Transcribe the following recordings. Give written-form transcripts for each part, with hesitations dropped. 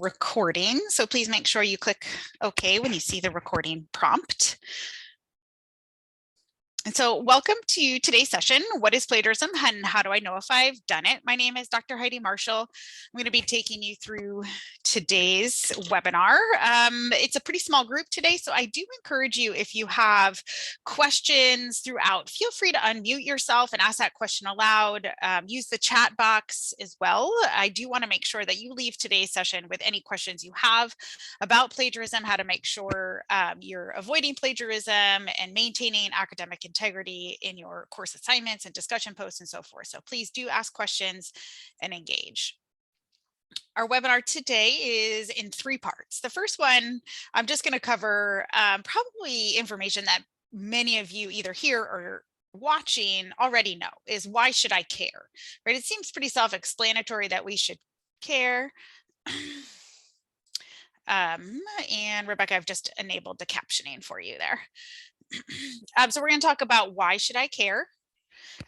recording, so please make sure you click OK when you see the recording prompt. And so welcome to today's session, What is Plagiarism and How Do I Know If I've Done It? My name is Dr. Heidi Marshall. I'm going to be taking you through today's webinar. It's a pretty small group today, so I do encourage you, if you have questions throughout, feel free to unmute yourself and ask that question aloud. Use the chat box as well. I do want to make sure that you leave today's session with any questions you have about plagiarism, how to make sure you're avoiding plagiarism and maintaining academic integrity in your course assignments and discussion posts and so forth. So please do ask questions and engage. Our webinar today is in 3 parts. The first one, I'm just going to cover probably information that many of you either here or watching already know, is why should I care, right? It seems pretty self-explanatory that we should care. And Rebecca, I've just enabled the captioning for you there. So we're going to talk about why should I care?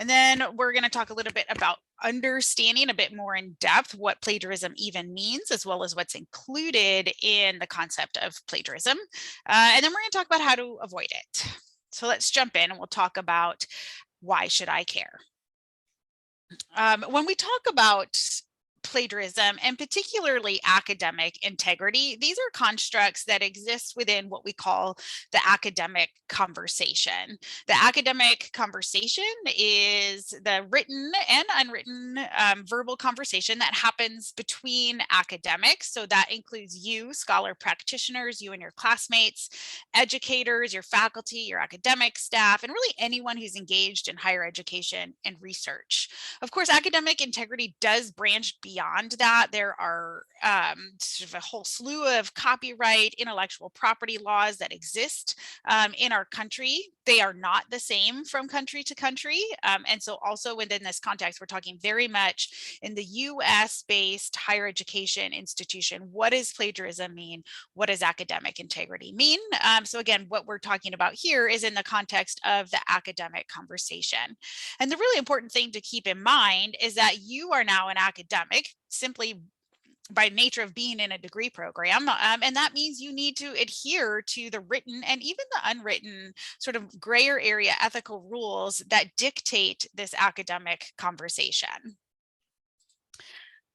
And then we're going to talk a little bit about understanding a bit more in depth what plagiarism even means, as well as what's included in the concept of plagiarism. And then we're going to talk about how to avoid it. So let's jump in and we'll talk about why should I care? When we talk about plagiarism and particularly academic integrity, these are constructs that exist within what we call the academic conversation. The academic conversation is the written and unwritten verbal conversation that happens between academics. So that includes you, scholar practitioners, you and your classmates, educators, your faculty, your academic staff, and really anyone who's engaged in higher education and research. Of course, academic integrity does branch beyond that. There are sort of a whole slew of copyright, intellectual property laws that exist in our country. They are not the same from country to country. And so also within this context, we're talking very much in the US-based higher education institution. What does plagiarism mean? What does academic integrity mean? So again, what we're talking about here is in the context of the academic conversation. And the really important thing to keep in mind is that you are now an academic simply by nature of being in a degree program. And that means you need to adhere to the written and even the unwritten sort of grayer area ethical rules that dictate this academic conversation.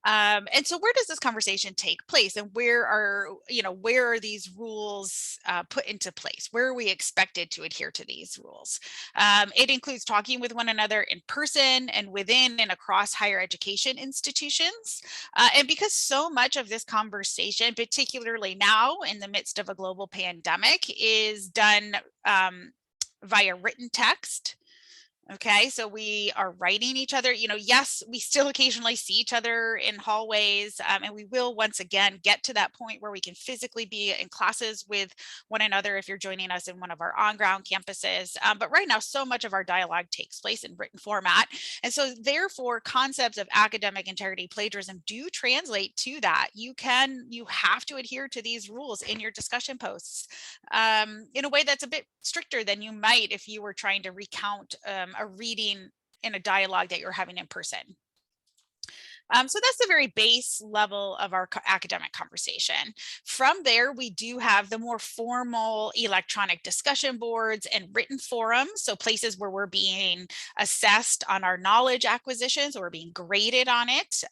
And so where does this conversation take place, and where are these rules put into place? Where are we expected to adhere to these rules? It includes talking with one another in person and within and across higher education institutions. And because so much of this conversation, particularly now in the midst of a global pandemic, is done via written text. Okay, so we are writing each other, yes, we still occasionally see each other in hallways, and we will once again get to that point where we can physically be in classes with one another if you're joining us in one of our on-ground campuses. But right now, so much of our dialogue takes place in written format. And so therefore, concepts of academic integrity, plagiarism do translate to that. You have to adhere to these rules in your discussion posts in a way that's a bit stricter than you might if you were trying to recount a reading in a dialogue that you're having in person. So that's the very base level of our academic conversation. From there, we do have the more formal electronic discussion boards and written forums. So places where we're being assessed on our knowledge acquisitions or being graded on it,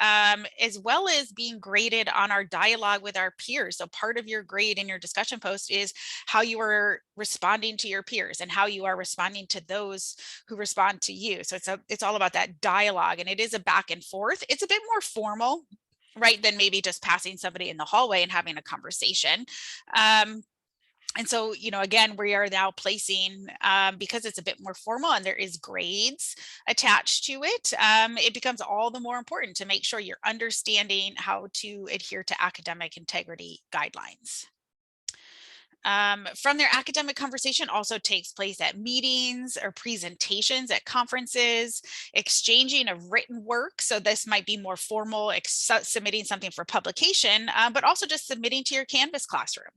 as well as being graded on our dialogue with our peers. So part of your grade in your discussion post is how you are responding to your peers and how you are responding to those who respond to you. So it's all about that dialogue, and it is a back and forth. It's a bit more formal, right, than maybe just passing somebody in the hallway and having a conversation. And so, again, we are now placing, because it's a bit more formal and there is grades attached to it, it becomes all the more important to make sure you're understanding how to adhere to academic integrity guidelines. From their academic conversation also takes place at meetings or presentations at conferences, exchanging of written work. So this might be more formal, submitting something for publication, but also just submitting to your Canvas classroom.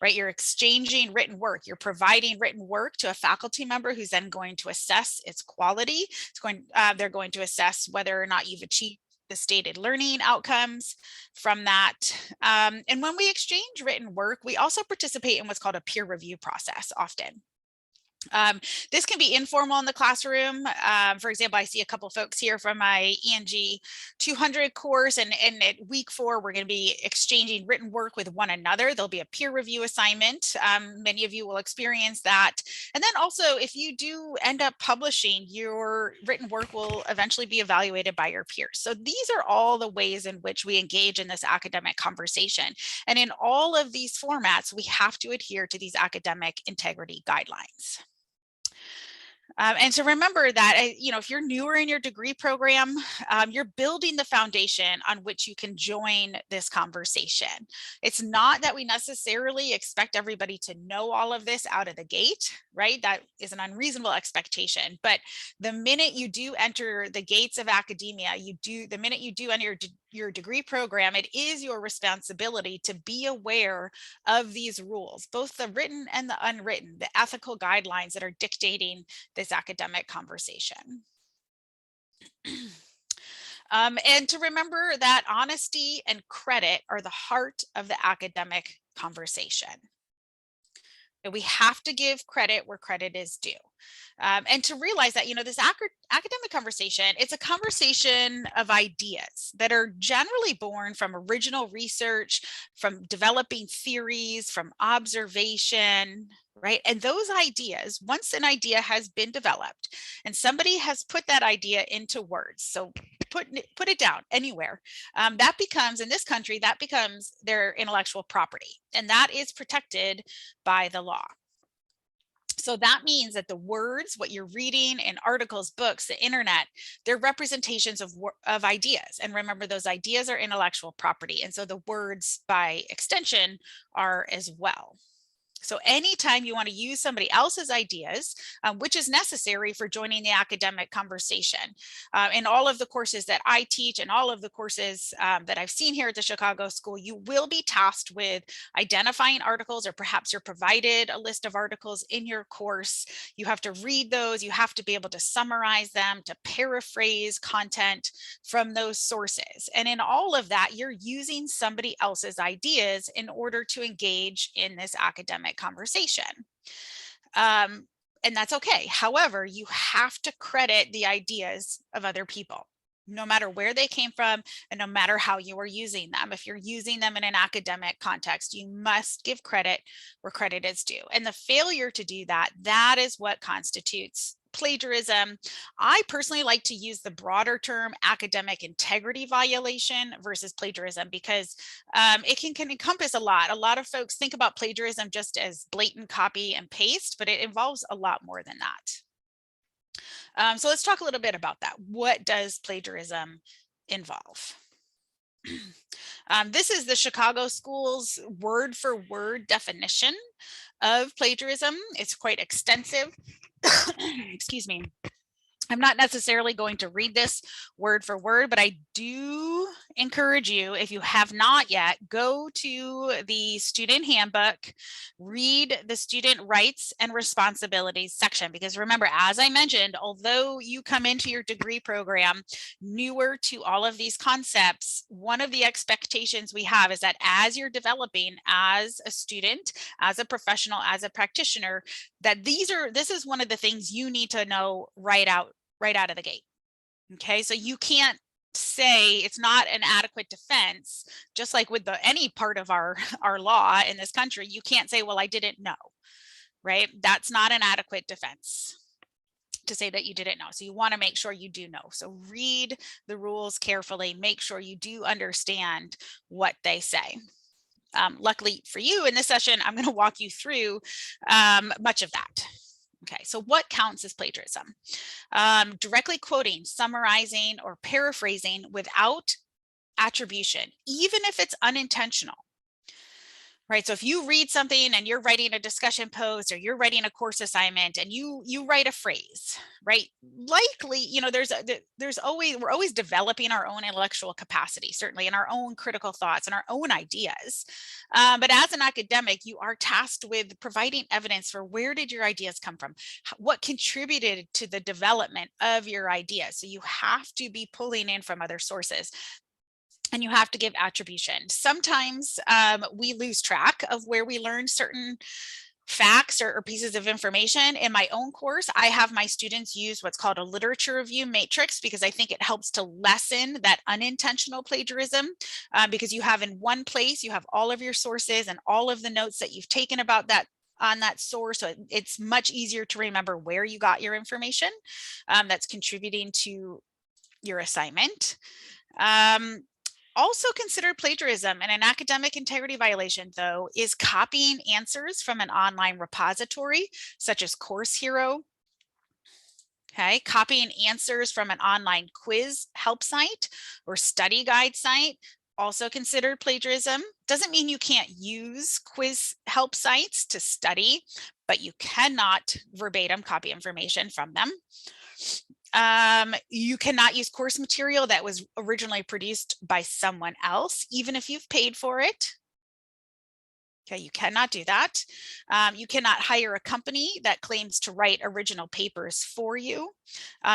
Right, you're exchanging written work, you're providing written work to a faculty member who's then going to assess its quality. They're going to assess whether or not you've achieved the stated learning outcomes from that. And when we exchange written work, we also participate in what's called a peer review process often. This can be informal in the classroom. For example, I see a couple folks here from my ENG 200 course, and at week 4, we're going to be exchanging written work with one another. There'll be a peer review assignment. Many of you will experience that. And then also, if you do end up publishing, your written work will eventually be evaluated by your peers. So these are all the ways in which we engage in this academic conversation. And in all of these formats, we have to adhere to these academic integrity guidelines. And so remember that, if you're newer in your degree program, you're building the foundation on which you can join this conversation. It's not that we necessarily expect everybody to know all of this out of the gate, right? That is an unreasonable expectation. But the minute you do enter the gates of academia, the minute you do enter your degree program, it is your responsibility to be aware of these rules, both the written and the unwritten, the ethical guidelines that are dictating this academic conversation. And to remember that honesty and credit are the heart of the academic conversation. We have to give credit where credit is due. And to realize that, this academic conversation, it's a conversation of ideas that are generally born from original research, from developing theories, from observation, right? And those ideas, once an idea has been developed and somebody has put that idea into words, so put it down anywhere, that becomes, in this country, that becomes their intellectual property, and that is protected by the law. So that means that the words, what you're reading in articles, books, the internet, they're representations of ideas. And remember, those ideas are intellectual property. And so the words, by extension, are as well. So anytime you want to use somebody else's ideas, which is necessary for joining the academic conversation, in all of the courses that I teach and all of the courses that I've seen here at the Chicago School, you will be tasked with identifying articles, or perhaps you're provided a list of articles in your course. You have to read those. You have to be able to summarize them, to paraphrase content from those sources. And in all of that, you're using somebody else's ideas in order to engage in this academic conversation. And that's okay. However, you have to credit the ideas of other people, no matter where they came from and no matter how you are using them. If you're using them in an academic context, you must give credit where credit is due. And the failure to do that, that is what constitutes plagiarism. I personally like to use the broader term academic integrity violation versus plagiarism, because it can encompass a lot. A lot of folks think about plagiarism just as blatant copy and paste, but it involves a lot more than that. So let's talk a little bit about that. What does plagiarism involve? This is the Chicago School's word for word definition of plagiarism. It's quite extensive. Excuse me. I'm not necessarily going to read this word for word, but I do encourage you, if you have not yet, go to the student handbook, read the student rights and responsibilities section, because remember, as I mentioned, although you come into your degree program newer to all of these concepts, one of the expectations we have is that as you're developing as a student, as a professional, as a practitioner, that this is one of the things you need to know right out of the gate. Okay, so you can't say, it's not an adequate defense, just like with any part of our law in this country. You can't say, well, I didn't know, right? That's not an adequate defense to say that you didn't know. So you want to make sure you do know. So read the rules carefully, make sure you do understand what they say. Luckily for you, in this session, I'm going to walk you through much of that. Okay, so what counts as plagiarism? Directly quoting, summarizing, or paraphrasing without attribution, even if it's unintentional. Right. So if you read something and you're writing a discussion post or you're writing a course assignment and you write a phrase, right? Likely, we're always developing our own intellectual capacity, certainly in our own critical thoughts and our own ideas. But as an academic, you are tasked with providing evidence for where did your ideas come from? What contributed to the development of your ideas? So you have to be pulling in from other sources. And you have to give attribution. Sometimes we lose track of where we learned certain facts or pieces of information. In my own course, I have my students use what's called a literature review matrix because I think it helps to lessen that unintentional plagiarism, because you have in one place, you have all of your sources and all of the notes that you've taken about that on that source. So it's much easier to remember where you got your information that's contributing to your assignment. Also considered plagiarism and an academic integrity violation, though, is copying answers from an online repository, such as CourseHero. Okay, copying answers from an online quiz help site or study guide site, also considered plagiarism. Doesn't mean you can't use quiz help sites to study, but you cannot verbatim copy information from them. You cannot use course material that was originally produced by someone else, even if you've paid for it. Okay, you cannot do that. You cannot hire a company that claims to write original papers for you.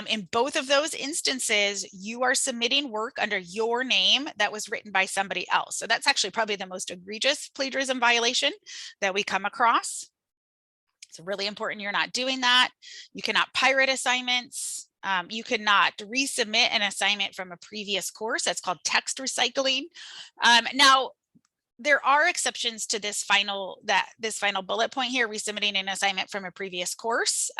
In both of those instances, you are submitting work under your name that was written by somebody else. So that's actually probably the most egregious plagiarism violation that we come across. It's really important you're not doing that. You cannot pirate assignments. You cannot resubmit an assignment from a previous course. That's called text recycling. Now, there are exceptions to this final bullet point here, resubmitting an assignment from a previous course.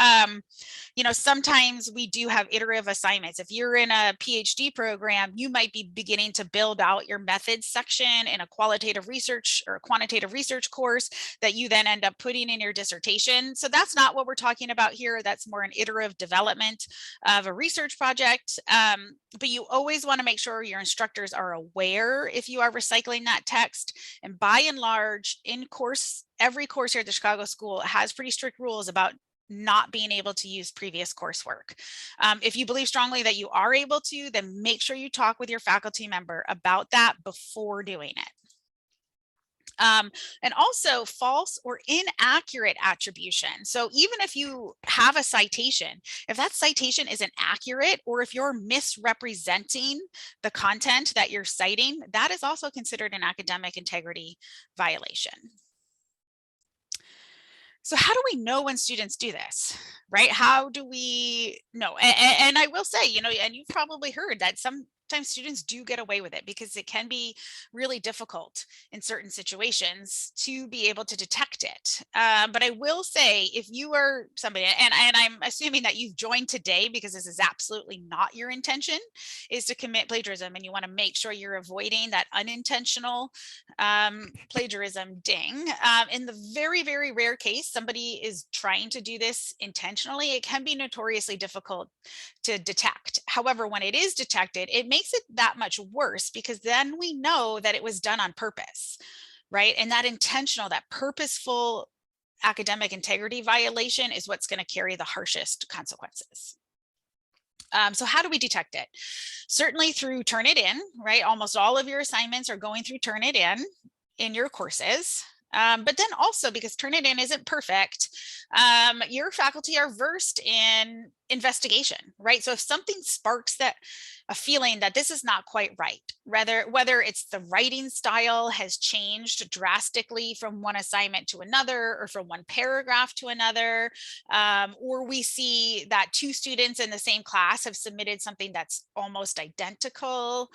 Sometimes we do have iterative assignments. If you're in a PhD program, you might be beginning to build out your methods section in a qualitative research or a quantitative research course that you then end up putting in your dissertation. So that's not what we're talking about here. That's more an iterative development of a research project. But you always want to make sure your instructors are aware if you are recycling that text. And by and large, every course here at the Chicago School has pretty strict rules about not being able to use previous coursework. If you believe strongly that you are able to, then make sure you talk with your faculty member about that before doing it. And also false or inaccurate attribution. So even if you have a citation, if that citation isn't accurate, or if you're misrepresenting the content that you're citing, that is also considered an academic integrity violation. So how do we know when students do this, right? How do we know? And I will say, and you've probably heard that sometimes students do get away with it because it can be really difficult in certain situations to be able to detect it. But I will say, if you are somebody, and I'm assuming that you've joined today because this is absolutely not your intention, is to commit plagiarism, and you want to make sure you're avoiding that unintentional plagiarism ding. In the very, very rare case somebody is trying to do this intentionally, it can be notoriously difficult to detect. However, when it is detected, it makes it that much worse because then we know that it was done on purpose, right? And that intentional, that purposeful academic integrity violation is what's going to carry the harshest consequences. So how do we detect it? Certainly through TurnItIn, right? Almost all of your assignments are going through TurnItIn in your courses. But then also, because Turnitin isn't perfect, your faculty are versed in investigation, right? So if something sparks a feeling that this is not quite right, whether it's the writing style has changed drastically from one assignment to another, or from one paragraph to another, or we see that two students in the same class have submitted something that's almost identical,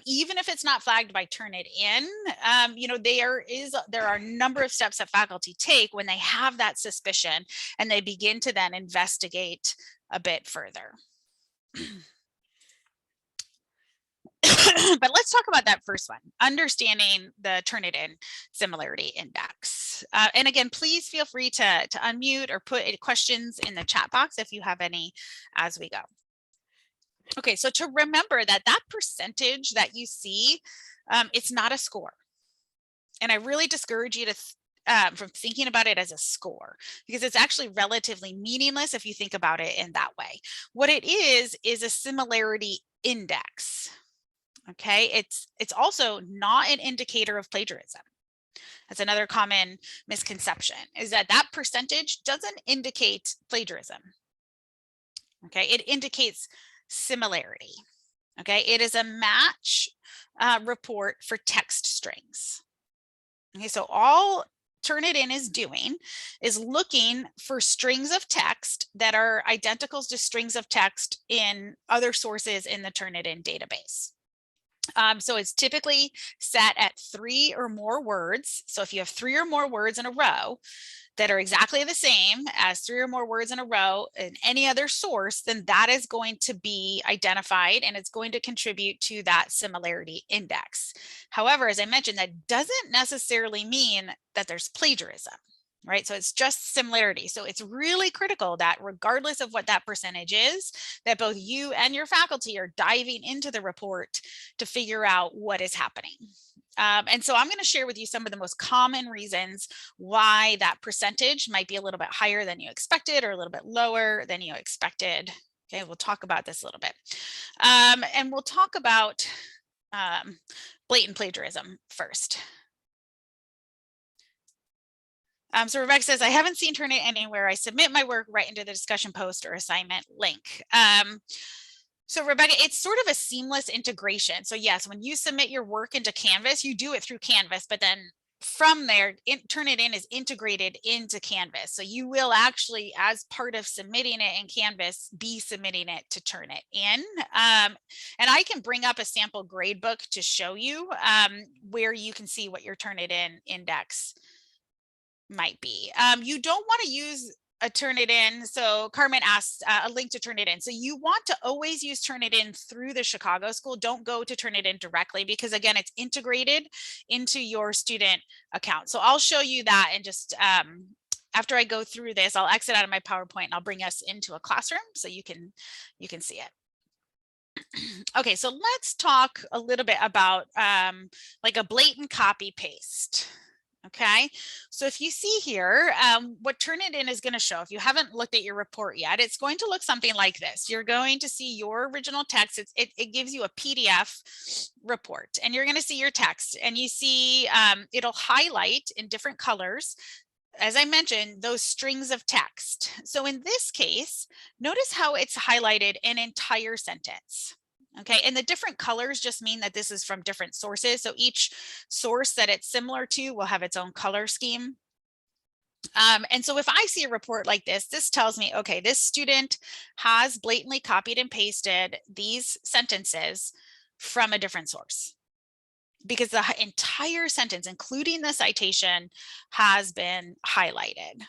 even if it's not flagged by Turnitin, there are a number of steps that faculty take when they have that suspicion, and they begin to then investigate a bit further. But let's talk about that first one, understanding the Turnitin similarity index. And again, please feel free to unmute or put questions in the chat box if you have any as we go. Okay, so to remember that percentage that you see, it's not a score. And I really discourage you to from thinking about it as a score, because it's actually relatively meaningless if you think about it in that way. What it is a similarity index. Okay, it's also not an indicator of plagiarism. That's another common misconception, is that that percentage doesn't indicate plagiarism. Okay, it indicates similarity. Okay, it is a match report for text strings. Okay, so all TurnItIn is doing is looking for strings of text that are identical to strings of text in other sources in the TurnItIn database. So it's typically set at 3 or more words. So if you have 3 or more words in a row that are exactly the same as 3 or more words in a row in any other source, then that is going to be identified and it's going to contribute to that similarity index. However, as I mentioned, that doesn't necessarily mean that there's plagiarism. Right, so it's just similarity. So it's really critical that regardless of what that percentage is, that both you and your faculty are diving into the report to figure out what is happening. And so I'm going to share with you some of the most common reasons why that percentage might be a little bit higher than you expected or a little bit lower than you expected. Okay, we'll talk about this a little bit. And we'll talk about blatant plagiarism first. So Rebecca says, I haven't seen TurnItIn anywhere. I submit my work right into the discussion post or assignment link. So Rebecca, it's sort of a seamless integration. So yes, when you submit your work into Canvas, you do it through Canvas, but then from there, TurnItIn is integrated into Canvas. So you will actually, as part of submitting it in Canvas, be submitting it to TurnItIn. And I can bring up a sample gradebook to show you where you can see what your TurnItIn index might be. You don't want to use a TurnItIn. So Carmen asked a link to TurnItIn. So you want to always use TurnItIn through the Chicago school. Don't go to TurnItIn directly, because again, it's integrated into your student account. So I'll show you that, and just after I go through this, I'll exit out of my PowerPoint and I'll bring us into a classroom so you can see it. Okay, so let's talk a little bit about like a blatant copy paste. Okay, so if you see here, what TurnItIn is going to show, if you haven't looked at your report yet, it's going to look something like this. You're going to see your original text. It gives you a PDF report, and you're going to see your text, and you see it'll highlight in different colors, as I mentioned, those strings of text. So in this case, notice how it's highlighted an entire sentence. Okay, and the different colors just mean that this is from different sources. So each source that it's similar to will have its own color scheme. And so if I see a report like this tells me, okay, this student has blatantly copied and pasted these sentences from a different source, because the entire sentence, including the citation, has been highlighted.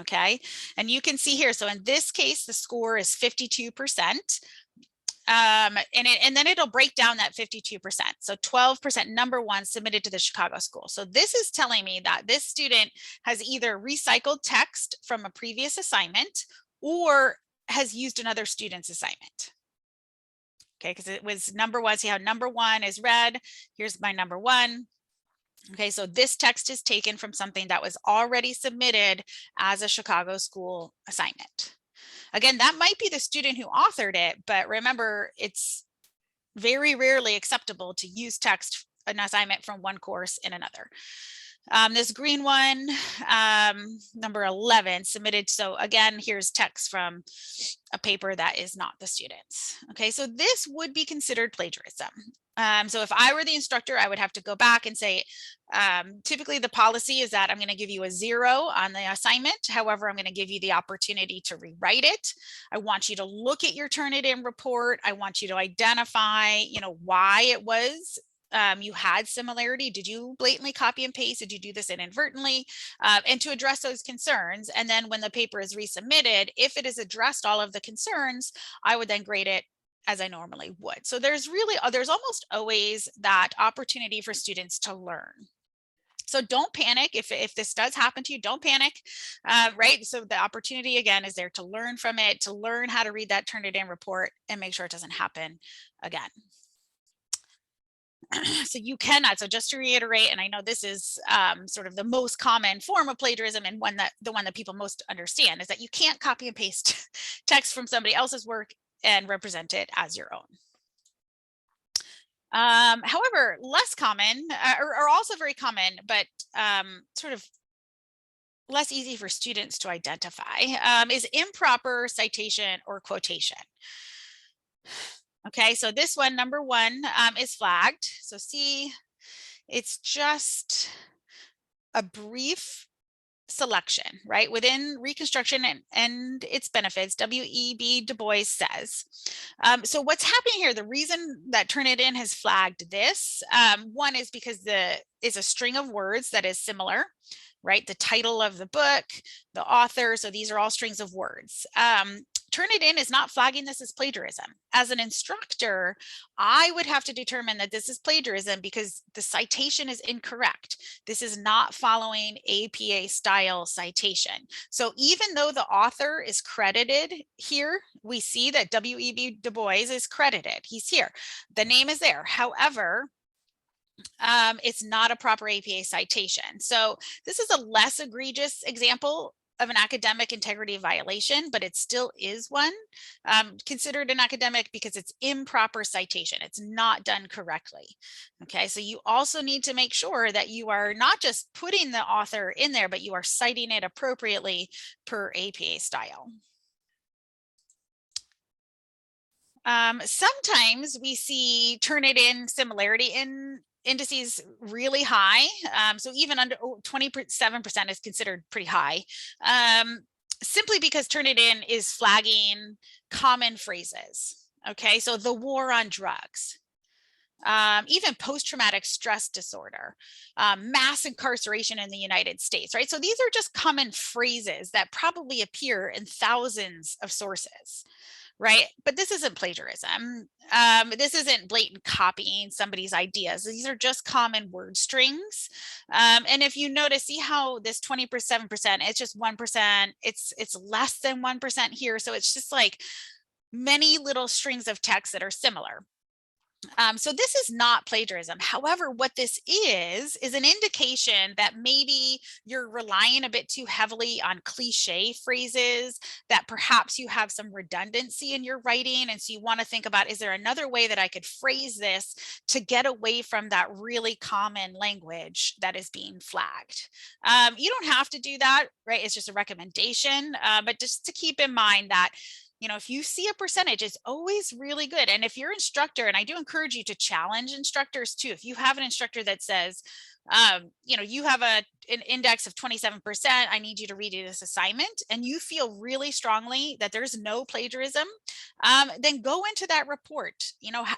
Okay, and you can see here, so in this case, the score is 52%. And then it'll break down that 52%. So 12% number one submitted to the Chicago school. So this is telling me that this student has either recycled text from a previous assignment or has used another student's assignment. Okay, because it was number one. See how number one is red. Here's my number one. Okay, so this text is taken from something that was already submitted as a Chicago school assignment. Again, that might be the student who authored it, but remember, it's very rarely acceptable to use text, an assignment from one course in another. This green one, number 11, submitted. So again, here's text from a paper that is not the student's. Okay, so this would be considered plagiarism. So if I were the instructor, I would have to go back and say, typically the policy is that I'm going to give you a 0 on the assignment. However, I'm going to give you the opportunity to rewrite it. I want you to look at your TurnItIn report. I want you to identify, why it was you had similarity. Did you blatantly copy and paste? Did you do this inadvertently? And to address those concerns. And then when the paper is resubmitted, if it has addressed all of the concerns, I would then grade it as I normally would. So there's almost always that opportunity for students to learn. So don't panic if this does happen to you. Don't panic, right? So the opportunity again is there to learn from it, to learn how to read that TurnItIn report and make sure it doesn't happen again. So you cannot, so just to reiterate, and I know this is sort of the most common form of plagiarism and the one that people most understand, is that you can't copy and paste text from somebody else's work and represent it as your own. However, less common, or also very common, but sort of less easy for students to identify, is improper citation or quotation. Okay, so this one, number one, is flagged. So see, it's just a brief selection, right? Within Reconstruction and its benefits, W.E.B. Du Bois says. So what's happening here, the reason that Turnitin has flagged this, one is because it's a string of words that is similar, right? The title of the book, the author, so these are all strings of words. Turnitin is not flagging this as plagiarism. As an instructor, I would have to determine that this is plagiarism because the citation is incorrect. This is not following APA style citation. So even though the author is credited here, we see that W.E.B. Du Bois is credited. He's here. The name is there. However, it's not a proper APA citation. So this is a less egregious example of an academic integrity violation, but it still is one considered an academic because it's improper citation. It's not done correctly. Okay, so you also need to make sure that you are not just putting the author in there, but you are citing it appropriately per APA style. Sometimes we see Turnitin similarity indices really high. So even under 27% is considered pretty high, simply because Turnitin is flagging common phrases. Okay, so the war on drugs, even post-traumatic stress disorder, mass incarceration in the United States, right? So these are just common phrases that probably appear in thousands of sources. Right. But this isn't plagiarism. This isn't blatant copying somebody's ideas. These are just common word strings. And if you notice, see how this 27%, it's just 1%. It's less than 1% here. So it's just like many little strings of text that are similar. So this is not plagiarism. However, what this is an indication that maybe you're relying a bit too heavily on cliche phrases, that perhaps you have some redundancy in your writing. And so you want to think about, is there another way that I could phrase this to get away from that really common language that is being flagged? You don't have to do that, right? It's just a recommendation, but just to keep in mind that if you see a percentage, it's always really good. And if your instructor, and I do encourage you to challenge instructors too, if you have an instructor that says, you have an index of 27%, I need you to redo this assignment, and you feel really strongly that there's no plagiarism, then go into that report,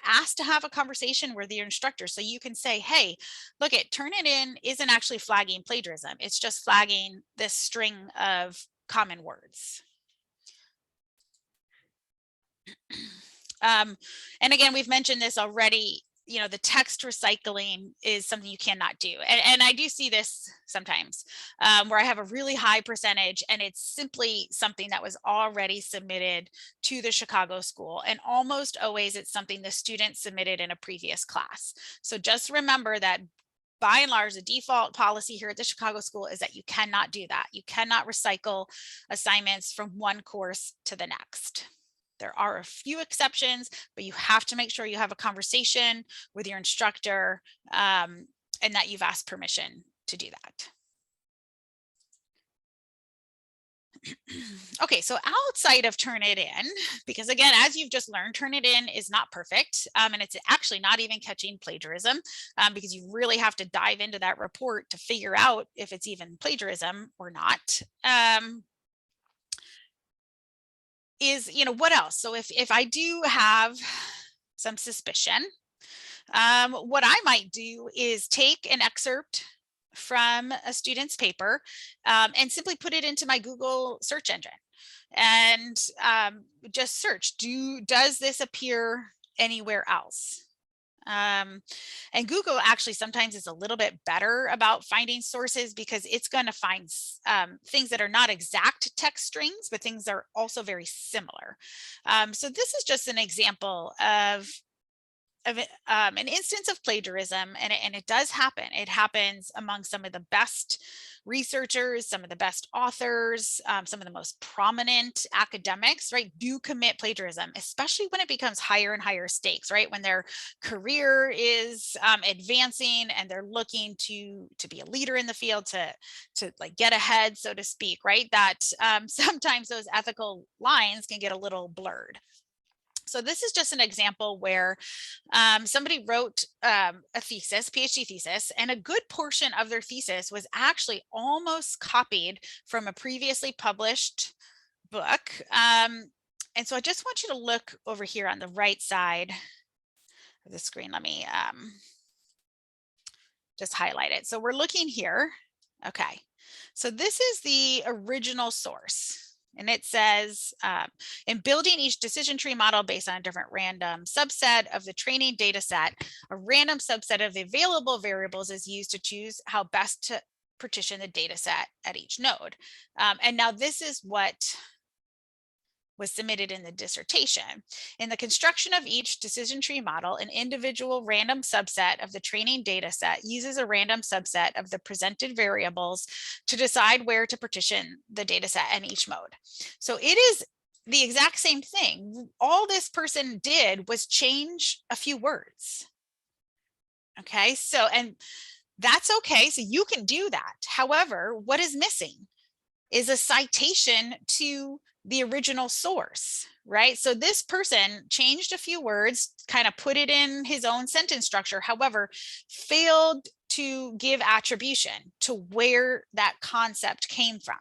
ask to have a conversation with your instructor so you can say, hey, look, Turnitin isn't actually flagging plagiarism. It's just flagging this string of common words. And again, we've mentioned this already, the text recycling is something you cannot do. And I do see this sometimes where I have a really high percentage and it's simply something that was already submitted to the Chicago school. And almost always it's something the student submitted in a previous class. So just remember that by and large, the default policy here at the Chicago school is that you cannot do that. You cannot recycle assignments from one course to the next. There are a few exceptions, but you have to make sure you have a conversation with your instructor and that you've asked permission to do that. Okay, so outside of Turnitin, because again, as you've just learned, Turnitin is not perfect, and it's actually not even catching plagiarism, because you really have to dive into that report to figure out if it's even plagiarism or not. What else? So if I do have some suspicion, what I might do is take an excerpt from a student's paper and simply put it into my Google search engine and just search, does this appear anywhere else? And Google actually sometimes is a little bit better about finding sources because it's going to find things that are not exact text strings, but things that are also very similar. So this is just an example of an instance of plagiarism, and it does happen. It happens among some of the best researchers, some of the best authors, some of the most prominent academics, right, do commit plagiarism, especially when it becomes higher and higher stakes, right, when their career is advancing and they're looking to be a leader in the field, to like get ahead, so to speak, right, that sometimes those ethical lines can get a little blurred. So this is just an example where somebody wrote a thesis, PhD thesis, and a good portion of their thesis was actually almost copied from a previously published book. And so I just want you to look over here on the right side of the screen. Let me just highlight it. So we're looking here. Okay, so this is the original source. And it says, in building each decision tree model based on a different random subset of the training data set, a random subset of the available variables is used to choose how best to partition the data set at each node. And now this is what was submitted in the dissertation. In the construction of each decision tree model, an individual random subset of the training data set uses a random subset of the presented variables to decide where to partition the data set in each mode. So it is the exact same thing. All this person did was change a few words. Okay, so, and that's okay. So you can do that. However, what is missing is a citation to the original source, right? So this person changed a few words, kind of put it in his own sentence structure, however, failed to give attribution to where that concept came from.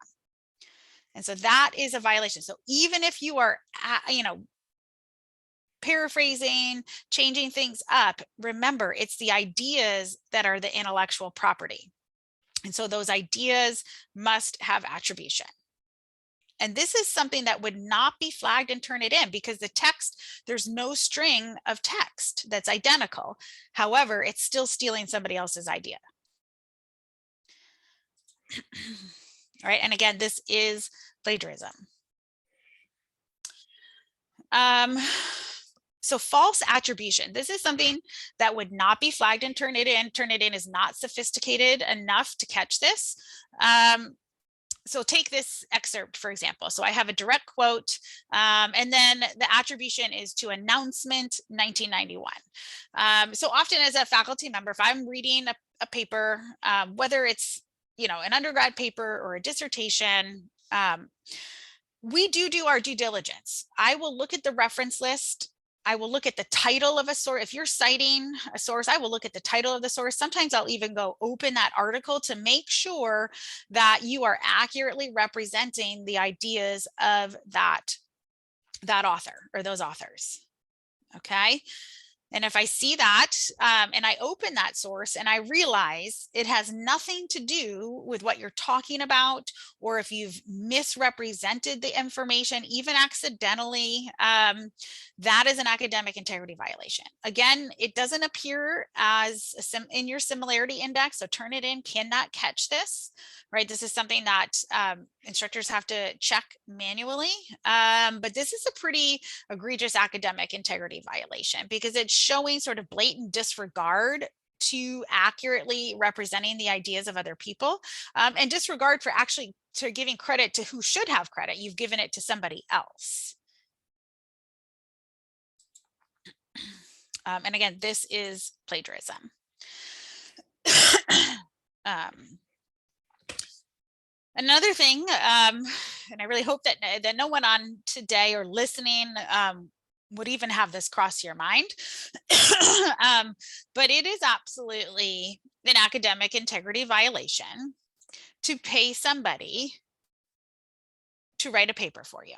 And so that is a violation. So even if you are, paraphrasing, changing things up, remember, it's the ideas that are the intellectual property. And so those ideas must have attribution. And this is something that would not be flagged in TurnItIn because the text, there's no string of text that's identical. However, it's still stealing somebody else's idea. All right, and again, this is plagiarism. So false attribution. This is something that would not be flagged in TurnItIn. TurnItIn is not sophisticated enough to catch this. So take this excerpt, for example. So I have a direct quote, and then the attribution is to announcement 1991. So often as a faculty member, if I'm reading a paper, whether it's, an undergrad paper or a dissertation, we do our due diligence. I will look at the reference list. I will look at the title of a source. If you're citing a source, I will look at the title of the source. Sometimes I'll even go open that article to make sure that you are accurately representing the ideas of that author or those authors. Okay. And if I see that and I open that source and I realize it has nothing to do with what you're talking about, or if you've misrepresented the information, even accidentally, that is an academic integrity violation. Again, it doesn't appear as in your similarity index, so TurnItIn cannot catch this, right? This is something that instructors have to check manually, but this is a pretty egregious academic integrity violation because it's showing sort of blatant disregard to accurately representing the ideas of other people, and disregard for actually to giving credit to who should have credit. You've given it to somebody else. And again, this is plagiarism. Another thing, and I really hope that no one on today or listening would even have this cross your mind, but it is absolutely an academic integrity violation to pay somebody to write a paper for you.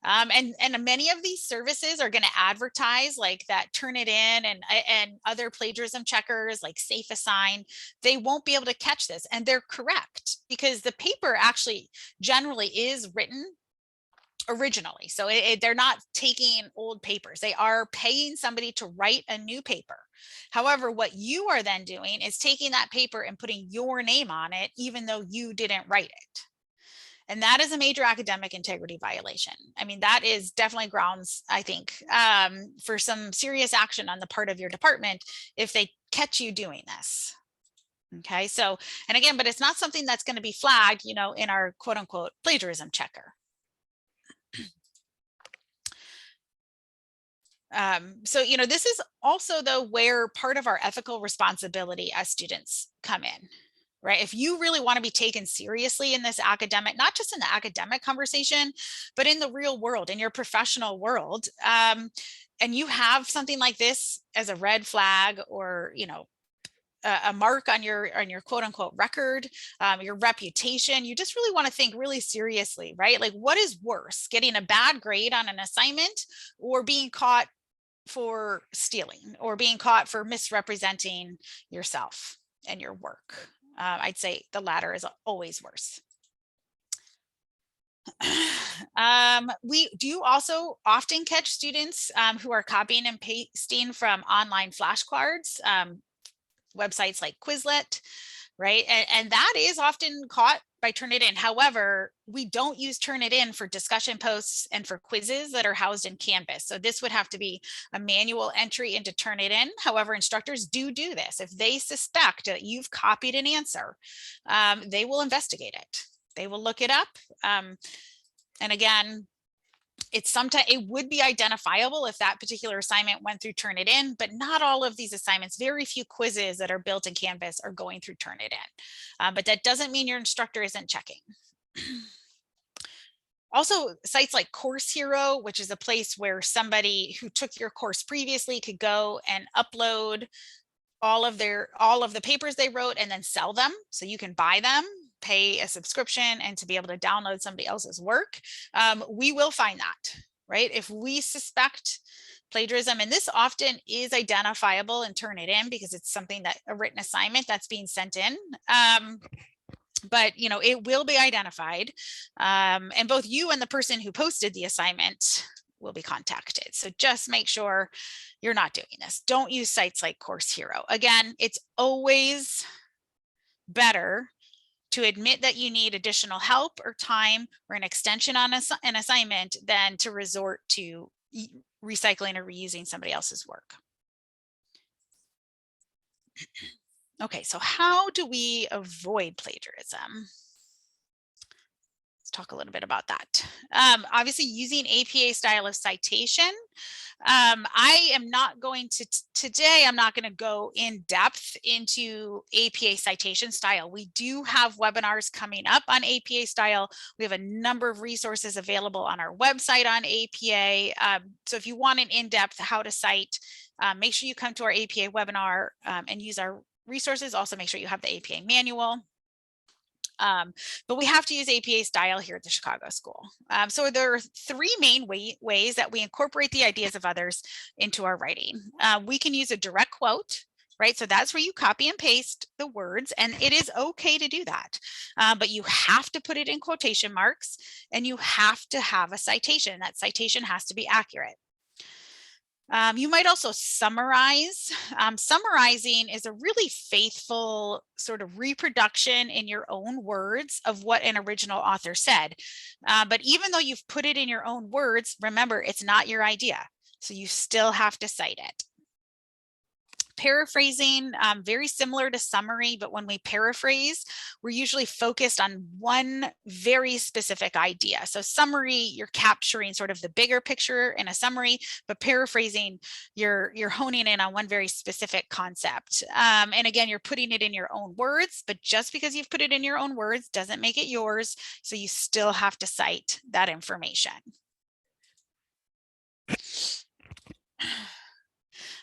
And many of these services are going to advertise like that TurnItIn and other plagiarism checkers like SafeAssign. They won't be able to catch this, and they're correct because the paper actually generally is written originally. So they're not taking old papers. They are paying somebody to write a new paper. However, what you are then doing is taking that paper and putting your name on it, even though you didn't write it. And that is a major academic integrity violation. I mean, that is definitely grounds, I think, for some serious action on the part of your department if they catch you doing this. Okay, so, and again, but it's not something that's going to be flagged, you know, in our quote unquote plagiarism checker. So, you know, this is also though where part of our ethical responsibility as students come in, right? If you really want to be taken seriously in this academic, not just in the academic conversation, but in the real world, in your professional world, and you have something like this as a red flag or, you know, a mark on your quote unquote record, your reputation, you just really want to think really seriously, right? Like, what is worse, getting a bad grade on an assignment or being caught for stealing or being caught for misrepresenting yourself and your work? I'd say the latter is always worse. We do also often catch students who are copying and pasting from online flashcards, websites like Quizlet, right? And that is often caught by TurnItIn. However, we don't use TurnItIn for discussion posts and for quizzes that are housed in Canvas. So this would have to be a manual entry into TurnItIn. However, instructors do this. If they suspect that you've copied an answer, they will investigate it. They will look it up. And again, it would be identifiable if that particular assignment went through TurnItIn, but not all of these assignments, very few quizzes that are built in Canvas are going through TurnItIn. But that doesn't mean your instructor isn't checking. Also, sites like CourseHero, which is a place where somebody who took your course previously could go and upload all of the papers they wrote and then sell them. So you can buy them, pay a subscription, and to be able to download somebody else's work. We will find that, right? If we suspect plagiarism, and this often is identifiable in TurnItIn because it's something that a written assignment that's being sent in. But you know, it will be identified, and both you and the person who posted the assignment will be contacted. So just make sure you're not doing this. Don't use sites like CourseHero. Again, it's always better to admit that you need additional help or time or an extension on an assignment than to resort to recycling or reusing somebody else's work. Okay, so how do we avoid plagiarism? Let's talk a little bit about that. Obviously, using APA style of citation. I am not going to today, I'm not going to go in depth into APA citation style. We do have webinars coming up on APA style. We have a number of resources available on our website on APA. So if you want an in-depth how to cite, make sure you come to our APA webinar and use our resources. Also, make sure you have the APA manual. But we have to use APA style here at the Chicago School. So there are three main ways that we incorporate the ideas of others into our writing. We can use a direct quote, right? So that's where you copy and paste the words, and it is okay to do that. But you have to put it in quotation marks, and you have to have a citation. That citation has to be accurate. You might also summarize. Summarizing is a really faithful sort of reproduction in your own words of what an original author said. But even though you've put it in your own words, remember, it's not your idea. So you still have to cite it. Paraphrasing, very similar to summary, but when we paraphrase, we're usually focused on one very specific idea. So summary, you're capturing sort of the bigger picture in a summary, but paraphrasing, you're honing in on one very specific concept. And again, you're putting it in your own words, but just because you've put it in your own words doesn't make it yours. So you still have to cite that information.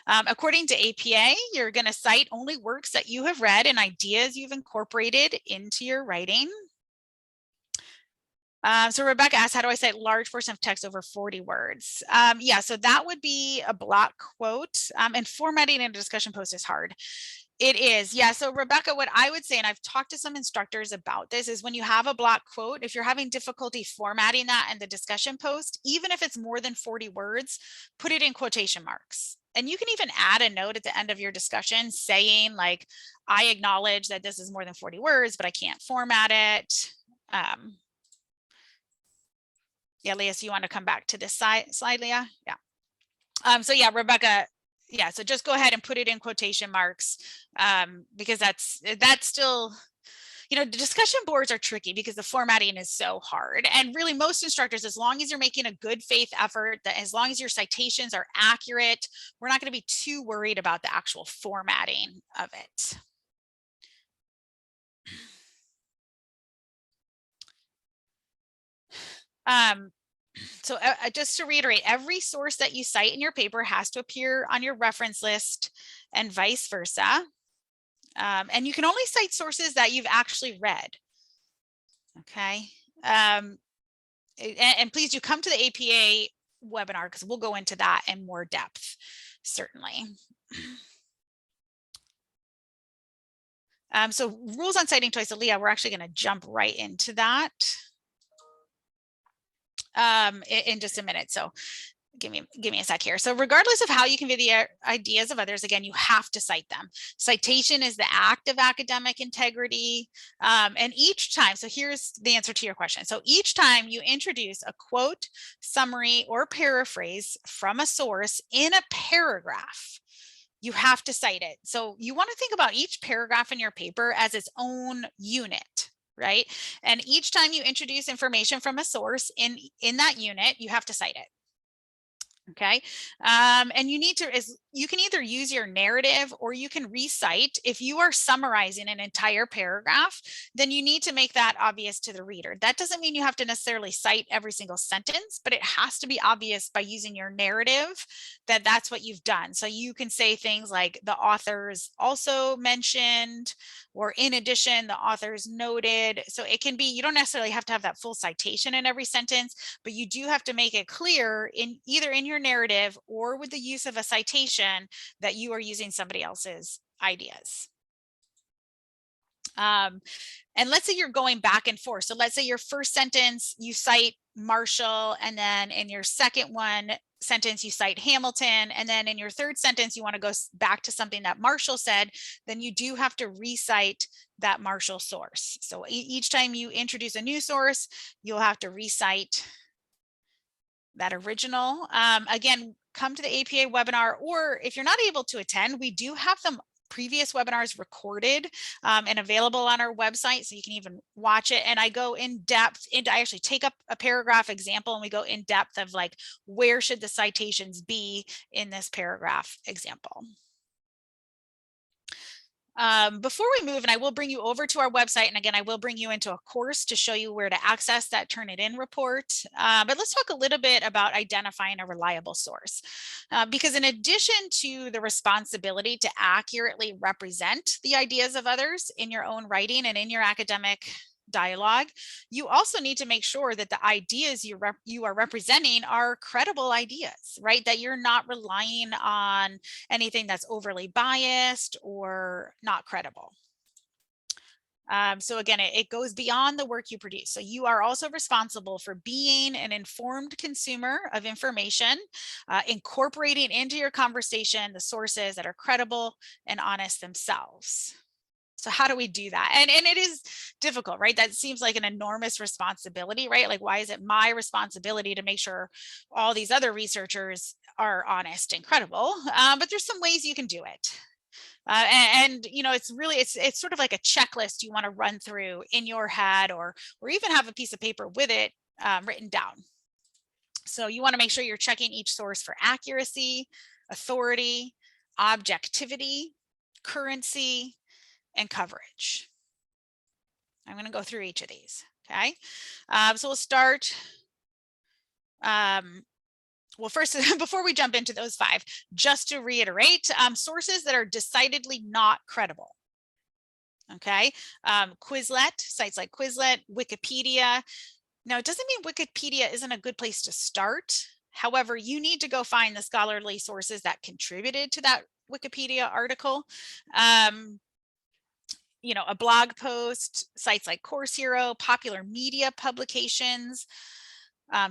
According to APA, you're going to cite only works that you have read and ideas you've incorporated into your writing. So Rebecca asked, how do I cite large portion of text over 40 words? Yeah, so that would be a block quote, and formatting in a discussion post is hard. It is, yeah. So Rebecca, what I would say, and I've talked to some instructors about this, is when you have a block quote, if you're having difficulty formatting that in the discussion post, even if it's more than 40 words, put it in quotation marks. And you can even add a note at the end of your discussion saying like, I acknowledge that this is more than 40 words, but I can't format it. Yeah, Leah, so you want to come back to this slide, Leah? Yeah. So yeah, Rebecca, yeah, so just go ahead and put it in quotation marks, because that's still, you know, the discussion boards are tricky because the formatting is so hard. And really most instructors, as long as you're making a good faith effort, that as long as your citations are accurate, we're not going to be too worried about the actual formatting of it. So just to reiterate, every source that you cite in your paper has to appear on your reference list and vice versa. And you can only cite sources that you've actually read. Okay. And please do come to the APA webinar because we'll go into that in more depth, certainly. So rules on citing twice, Leah, we're actually going to jump right into that in just a minute. So give me a sec here. So regardless of how you convey the ideas of others, again, you have to cite them. Citation is the act of academic integrity. And each time, so here's the answer to your question. So each time you introduce a quote, summary, or paraphrase from a source in a paragraph, you have to cite it. So you want to think about each paragraph in your paper as its own unit, right? And each time you introduce information from a source in that unit, you have to cite it. Okay. And you need to, you can either use your narrative or you can recite. If you are summarizing an entire paragraph, then you need to make that obvious to the reader. That doesn't mean you have to necessarily cite every single sentence, but it has to be obvious by using your narrative that that's what you've done. So you can say things like the authors also mentioned, or in addition, the authors noted. So it can be, you don't necessarily have to have that full citation in every sentence, but you do have to make it clear in either in your narrative or with the use of a citation that you are using somebody else's ideas. And let's say you're going back and forth. So let's say your first sentence, you cite Marshall, and then in your second sentence, you cite Hamilton, and then in your third sentence, you want to go back to something that Marshall said, then you do have to recite that Marshall source. So each time you introduce a new source, you'll have to recite that original. Again, come to the APA webinar, or if you're not able to attend, we do have them previous webinars recorded and available on our website, so you can even watch it. And I go in depth into, I actually take up a paragraph example and we go in depth of like, where should the citations be in this paragraph example. Before we move, and I will bring you over to our website, and again, I will bring you into a course to show you where to access that Turnitin report. But let's talk a little bit about identifying a reliable source. Because in addition to the responsibility to accurately represent the ideas of others in your own writing and in your academic dialogue, you also need to make sure that the ideas you are representing are credible ideas, right? That you're not relying on anything that's overly biased or not credible. So again, it goes beyond the work you produce. So you are also responsible for being an informed consumer of information, incorporating into your conversation the sources that are credible and honest themselves. So how do we do that? And it is difficult, right? That seems like an enormous responsibility, right? Like, why is it my responsibility to make sure all these other researchers are honest and credible? But there's some ways you can do it. And you know, it's really, it's sort of like a checklist you want to run through in your head, or even have a piece of paper with it written down. So you want to make sure you're checking each source for accuracy, authority, objectivity, currency, and coverage. I'm going to go through each of these. Okay. So we'll start. Well, first, before we jump into those 5, just to reiterate, sources that are decidedly not credible. Okay. Quizlet, sites like Quizlet, Wikipedia. Now, it doesn't mean Wikipedia isn't a good place to start. However, you need to go find the scholarly sources that contributed to that Wikipedia article. You know, a blog post, sites like CourseHero, popular media publications,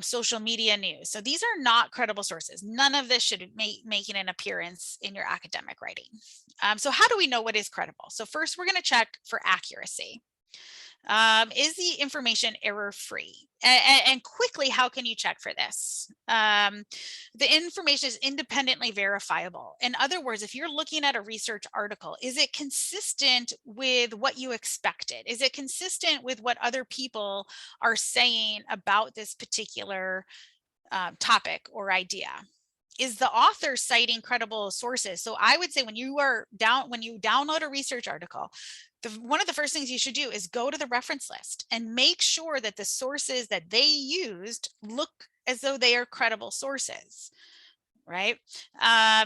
social media news. So these are not credible sources. None of this should making an appearance in your academic writing. So how do we know what is credible? So first, we're going to check for accuracy. Is the information error-free? And quickly, how can you check for this? The information is independently verifiable. In other words, if you're looking at a research article, is it consistent with what you expected? Is it consistent with what other people are saying about this particular topic or idea? Is the author citing credible sources? So I would say when you download a research article, one of the first things you should do is go to the reference list and make sure that the sources that they used look as though they are credible sources, right?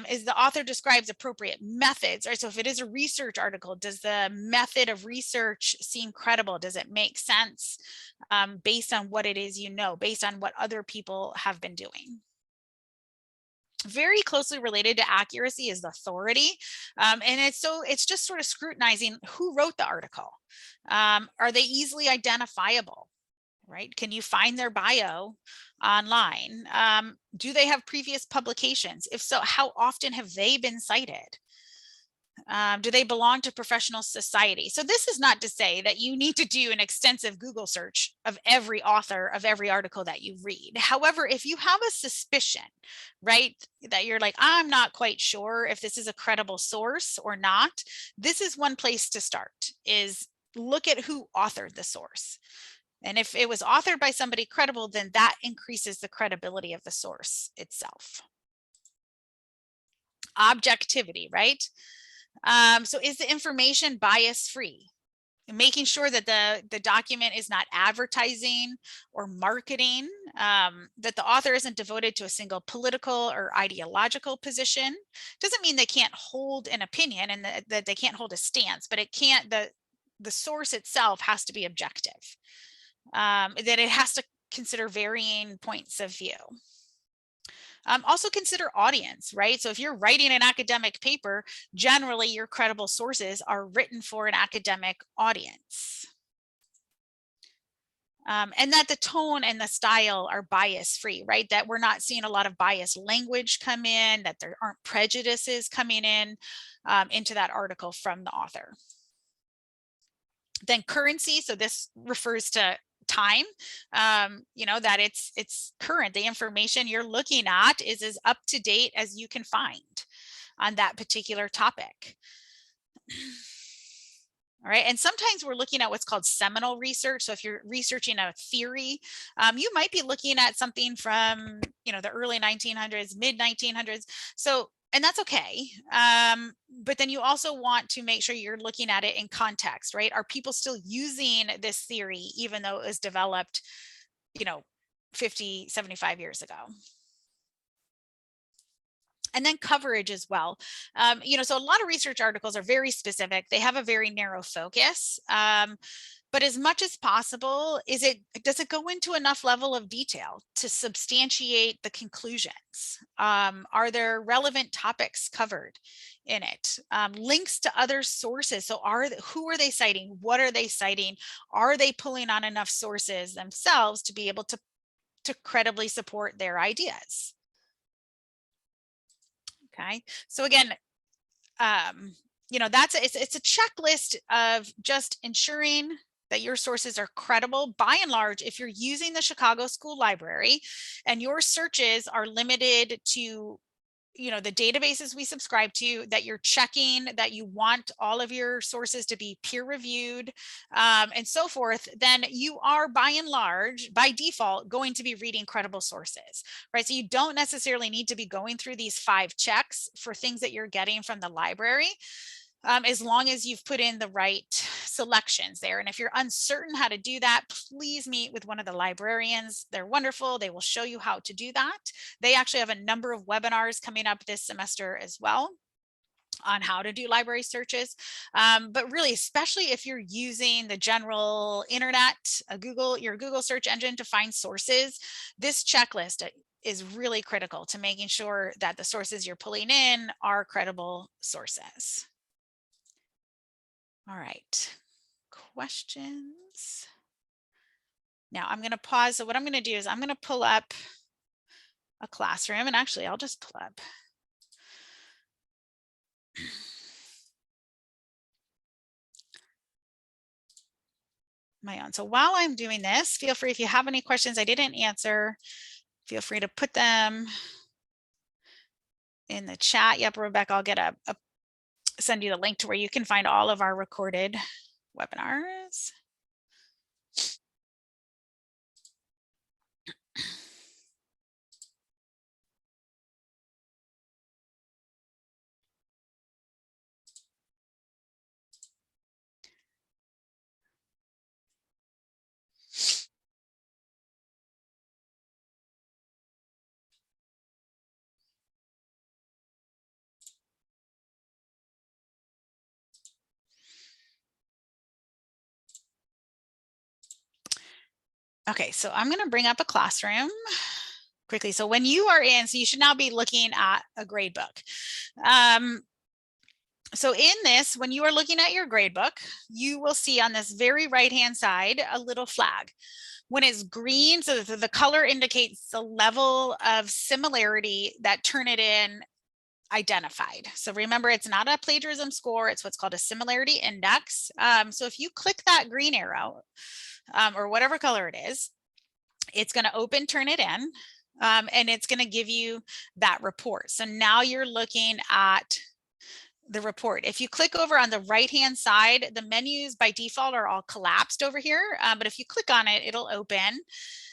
Is the author describes appropriate methods, right? So if it is a research article, does the method of research seem credible? Does it make sense based on what it is based on what other people have been doing? Very closely related to accuracy is authority. And it's just sort of scrutinizing who wrote the article. Are they easily identifiable, right? Can you find their bio online? Do they have previous publications? If so, how often have they been cited? Do they belong to professional society? So this is not to say that you need to do an extensive Google search of every author of every article that you read. However, if you have a suspicion, right, that you're like, I'm not quite sure if this is a credible source or not, this is one place to start, is look at who authored the source. And if it was authored by somebody credible, then that increases the credibility of the source itself. Objectivity, right? So is the information bias free? Making sure that the document is not advertising or marketing, that the author isn't devoted to a single political or ideological position. Doesn't mean they can't hold an opinion and that they can't hold a stance, but it can't, the source itself has to be objective, that it has to consider varying points of view. Also consider audience, right? So if you're writing an academic paper, generally your credible sources are written for an academic audience. And that the tone and the style are bias free, right? That we're not seeing a lot of biased language come in, that there aren't prejudices coming in into that article from the author. Then currency, so this refers to time, that it's current. The information you're looking at is as up to date as you can find on that particular topic. All right, and sometimes we're looking at what's called seminal research. So if you're researching a theory, you might be looking at something from the early 1900s, mid 1900s. So, and that's okay. But then you also want to make sure you're looking at it in context, right? Are people still using this theory even though it was developed 50, 75 years ago? And then coverage as well. So a lot of research articles are very specific. They have a very narrow focus. But as much as possible, does it go into enough level of detail to substantiate the conclusions? Are there relevant topics covered in it? Links to other sources. So who are they citing? What are they citing? Are they pulling on enough sources themselves to be able to credibly support their ideas? Okay, so again, it's a checklist of just ensuring that your sources are credible. By and large, if you're using the Chicago School Library and your searches are limited to the databases we subscribe to, that you're checking, that you want all of your sources to be peer reviewed and so forth, then you are by and large, by default, going to be reading credible sources, right? So you don't necessarily need to be going through these 5 checks for things that you're getting from the library. As long as you've put in the right selections there. And if you're uncertain how to do that, please meet with one of the librarians. They're wonderful. They will show you how to do that. They actually have a number of webinars coming up this semester as well on how to do library searches. But really, especially if you're using the general internet, your Google search engine to find sources, this checklist is really critical to making sure that the sources you're pulling in are credible sources. All right, questions? Now I'm going to pause. So what I'm going to do is I'm going to pull up a classroom, and actually I'll just pull up. my own. So while I'm doing this, feel free, if you have any questions I didn't answer, feel free to put them in the chat. Yep, Rebecca, I'll get send you the link to where you can find all of our recorded webinars. Okay, so I'm going to bring up a classroom quickly. So when you are in, so you should now be looking at a grade book. So in this, when you are looking at your grade book, you will see on this very right-hand side a little flag. When it's green, so the color indicates the level of similarity that Turnitin identified. So remember, it's not a plagiarism score, it's what's called a similarity index. So if you click that green arrow, or whatever color it is, it's going to open Turnitin, and it's going to give you that report. So now you're looking at the report. If you click over on the right hand side, the menus by default are all collapsed over here, but if you click on it, it'll open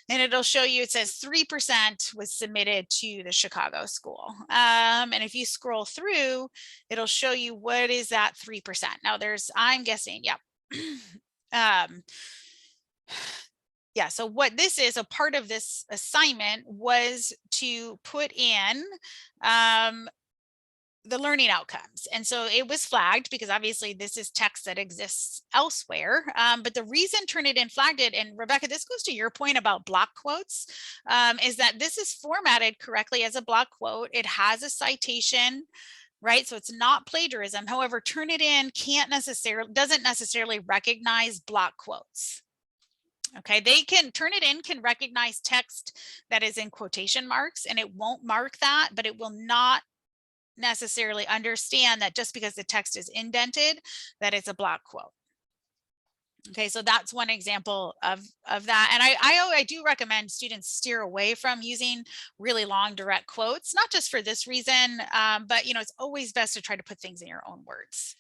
and it'll show you, it says 3% was submitted to the Chicago school. And if you scroll through, it'll show you what is that 3%. Now there's, I'm guessing, yep. Yeah, so what this is, a part of this assignment was to put in the learning outcomes. And so it was flagged because obviously this is text that exists elsewhere. But the reason Turnitin flagged it, and Rebecca, this goes to your point about block quotes, is that this is formatted correctly as a block quote. It has a citation, right? So it's not plagiarism. However, Turnitin doesn't necessarily recognize block quotes. Okay, Turnitin can recognize text that is in quotation marks, and it won't mark that, but it will not necessarily understand that just because the text is indented, that it's a block quote. Okay, so that's one example of that. And I do recommend students steer away from using really long direct quotes, not just for this reason, but it's always best to try to put things in your own words.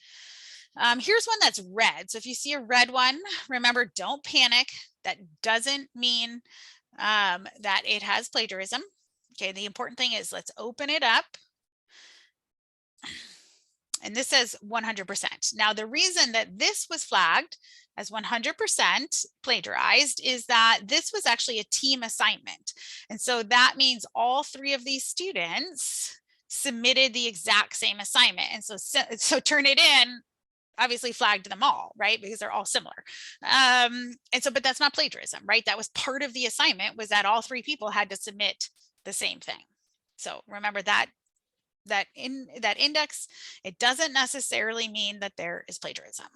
Here's one that's red. So if you see a red one, remember, don't panic. That doesn't mean that it has plagiarism. Okay, the important thing is let's open it up. And this says 100%. Now, the reason that this was flagged as 100% plagiarized is that this was actually a team assignment. And so that means all three of these students submitted the exact same assignment. And so Turnitin obviously flagged them all, right? Because they're all similar. And so, but that's not plagiarism, right? That was part of the assignment, was that all three people had to submit the same thing. So remember that in that index, it doesn't necessarily mean that there is plagiarism.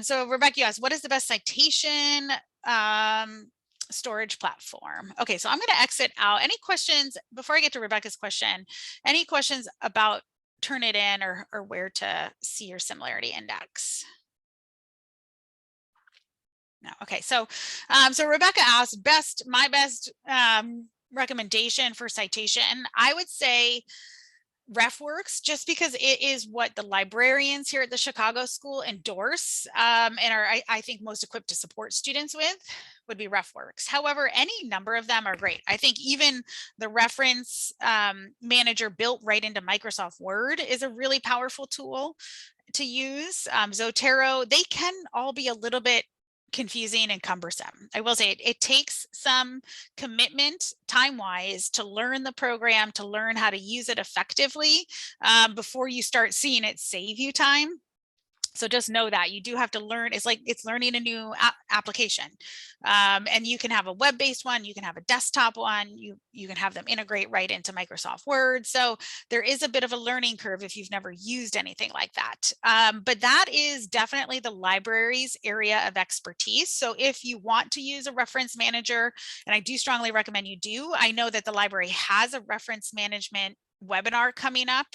So Rebecca, you asked, what is the best citation storage platform? Okay, so I'm going to exit out. Any questions before I get to Rebecca's question? Any questions about Turnitin or where to see your similarity index? No. Okay, so Rebecca asked, my best recommendation for citation. I would say RefWorks, just because it is what the librarians here at the Chicago School endorse and are, I think, most equipped to support students with, would be RefWorks. However, any number of them are great. I think even the reference manager built right into Microsoft Word is a really powerful tool to use. Zotero, they can all be a little bit confusing and cumbersome. I will say it takes some commitment time-wise to learn the program, to learn how to use it effectively before you start seeing it save you time. So just know that you do have to learn. It's like it's learning a new application, and you can have a web-based one, you can have a desktop one, you can have them integrate right into Microsoft Word. So there is a bit of a learning curve if you've never used anything like that. But that is definitely the library's area of expertise. So if you want to use a reference manager, and I do strongly recommend you do, I know that the library has a reference management webinar coming up,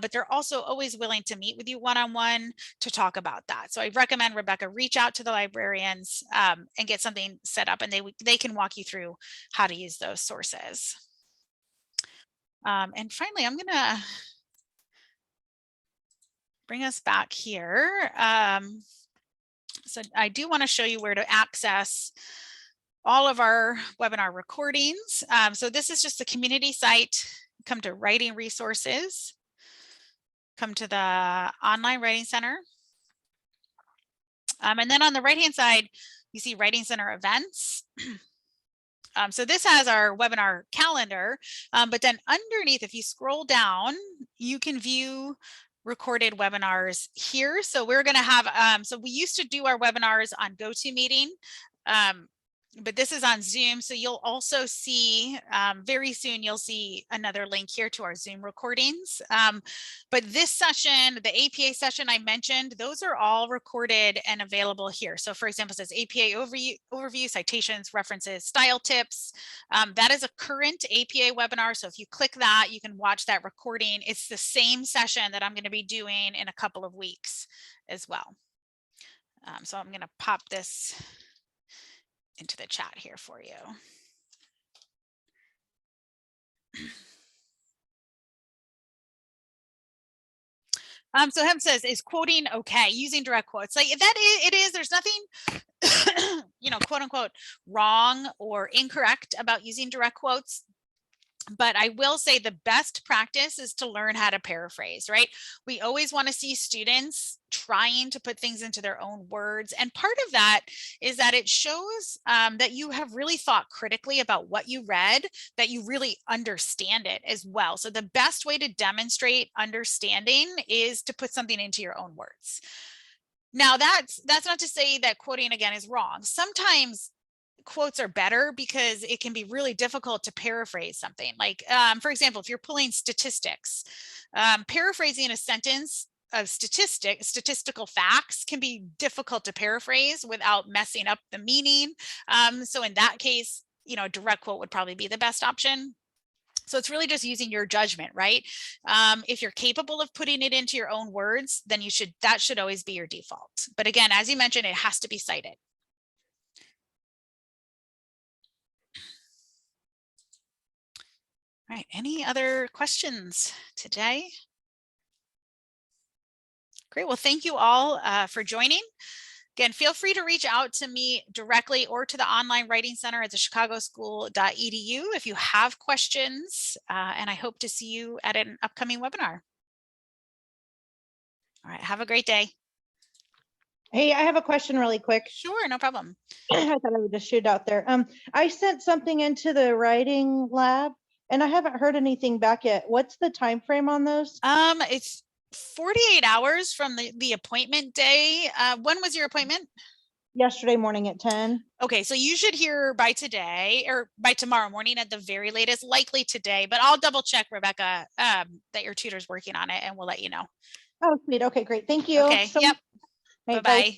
but they're also always willing to meet with you one-on-one to talk about that. So I recommend, Rebecca, reach out to the librarians and get something set up, and they can walk you through how to use those sources. And finally, I'm gonna bring us back here. So I do want to show you where to access all of our webinar recordings. So this is just the community site. Come to Writing Resources, come to the Online Writing Center. And then on the right-hand side, you see Writing Center Events. So this has our webinar calendar, but then underneath, if you scroll down, you can view recorded webinars here. So we're going to have, so we used to do our webinars on GoToMeeting, but this is on Zoom. So you'll also see very soon, you'll see another link here to our Zoom recordings. But this session, the APA session I mentioned, those are all recorded and available here. So for example, it says APA overview, citations, references, style tips. That is a current APA webinar. So if you click that, you can watch that recording. It's the same session that I'm going to be doing in a couple of weeks as well. So I'm going to pop this into the chat here for you. So Hem says, is quoting okay? Using direct quotes, like that it is. There's nothing, you know, quote unquote, wrong or incorrect about using direct quotes. But I will say the best practice is to learn how to paraphrase, right? We always want to see students trying to put things into their own words. And part of that is that it shows that you have really thought critically about what you read, that you really understand it as well. So the best way to demonstrate understanding is to put something into your own words. Now, that's not to say that quoting again is wrong. Sometimes quotes are better because it can be really difficult to paraphrase something. Like, for example, if you're pulling statistics, paraphrasing a sentence of statistical facts can be difficult to paraphrase without messing up the meaning. So in that case, you know, a direct quote would probably be the best option. So it's really just using your judgment, right? If you're capable of putting it into your own words, then that should always be your default. But again, as you mentioned, it has to be cited. All right, any other questions today? Great, well, thank you all for joining. Again, feel free to reach out to me directly or to the Online Writing Center at the chicagoschool.edu if you have questions, and I hope to see you at an upcoming webinar. All right, have a great day. Hey, I have a question really quick. Sure, no problem. I thought I would just shoot out there. I sent something into the writing lab and I haven't heard anything back yet. What's the time frame on those? It's 48 hours from the appointment day. When was your appointment? Yesterday morning at 10. Okay, so you should hear by today or by tomorrow morning at the very latest, likely today, but I'll double check, Rebecca, that your tutor's working on it and we'll let you know. Oh, sweet. Okay, great. Thank you. Okay, yep. Bye-bye.